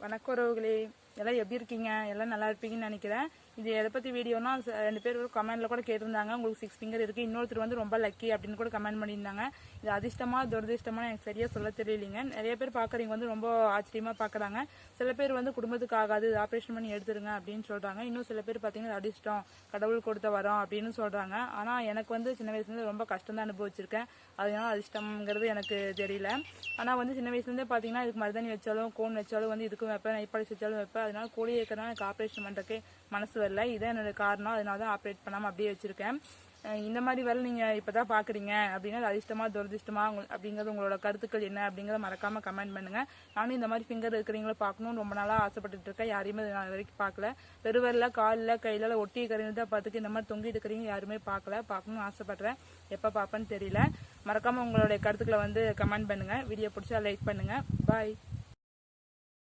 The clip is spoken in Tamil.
வணக்கம் உறவுகளே, எல்லாம் எப்படி இருக்கீங்க? எல்லாம் நல்லா இருப்பீங்கன்னு நினைக்கிறேன். இது எதை பற்றி வீடியோனா, 2 பேர் கமெண்ட்ல கூட கேட்டிருந்தாங்க, உங்களுக்கு 6 ஃபிங்கர் இருக்குது, இன்னொருத்தர் வந்து ரொம்ப லக்கி அப்படின்னு கூட கமெண்ட் பண்ணியிருந்தாங்க. இது அதிர்ஷ்டமா துரதிர்ஷ்டமா எனக்கு சரியாக சொல்ல தெரியலைங்க. நிறைய பேர் பார்க்குறீங்க வந்து ரொம்ப ஆச்சரியமாக பார்க்குறாங்க. சில பேர் வந்து குடும்பத்துக்கு ஆகாது, ஆப்ரேஷன் பண்ணி எடுத்துருங்க அப்படின்னு சொல்கிறாங்க. இன்னும் சில பேர் பார்த்தீங்கன்னா அதிர்ஷ்டம், கடவுள் கொடுத்த வரோம் அப்படின்னு சொல்கிறாங்க. ஆனால் எனக்கு வந்து சின்ன வயசுலேருந்து ரொம்ப கஷ்டம் தான் அனுபவிச்சிருக்கேன். அதனால அதிர்ஷ்டம்ங்கிறது எனக்கு தெரியல. ஆனால் வந்து சின்ன வயசுலேருந்தே பார்த்தீங்கன்னா இதுக்கு மருதாணி வச்சாலும் கோன் வச்சாலும் வந்து இதுக்கும் வைப்பேன், நைப்பாலிஷ் வச்சாலும் வைப்பேன். அதனால கோழி ஏற்கனவே எனக்கு ஆப்ரேஷன் பண்ணுறதுக்கே மனசு வரல. இதான் என்னோட காரணம். அதனால தான் ஆப்ரேட் பண்ணாமல் அப்படியே வச்சிருக்கேன். இந்த மாதிரி வேலை நீங்கள் இப்போ தான் பார்க்குறீங்க அப்படின்னா அது அதிர்ஷ்டமா துரதிர்ஷ்டமா அப்படிங்கிறது உங்களோட கருத்துக்கள் என்ன அப்படிங்கிறத மறக்காமல் கமெண்ட் பண்ணுங்கள். நானும் இந்த மாதிரி ஃபிங்கர் இருக்கிறீங்களா பார்க்கணும்னு ரொம்ப நாளாக ஆசைப்பட்டுட்டு இருக்கேன். யாரையுமே நான் வரைக்கும் பார்க்கல. பெருவரில் காலில் கையில் ஒட்டி கரைந்து தான் பார்த்துக்கு இந்த மாதிரி தொங்கிட்டு இருக்கிறீங்க யாருமே பார்க்கணும்னு ஆசைப்பட்றேன். எப்போ பார்ப்பேன்னு தெரியல. மறக்காமல் உங்களுடைய கருத்துக்களை வந்து கமெண்ட் பண்ணுங்கள். வீடியோ பிடிச்சா லைக் பண்ணுங்கள். பாய்.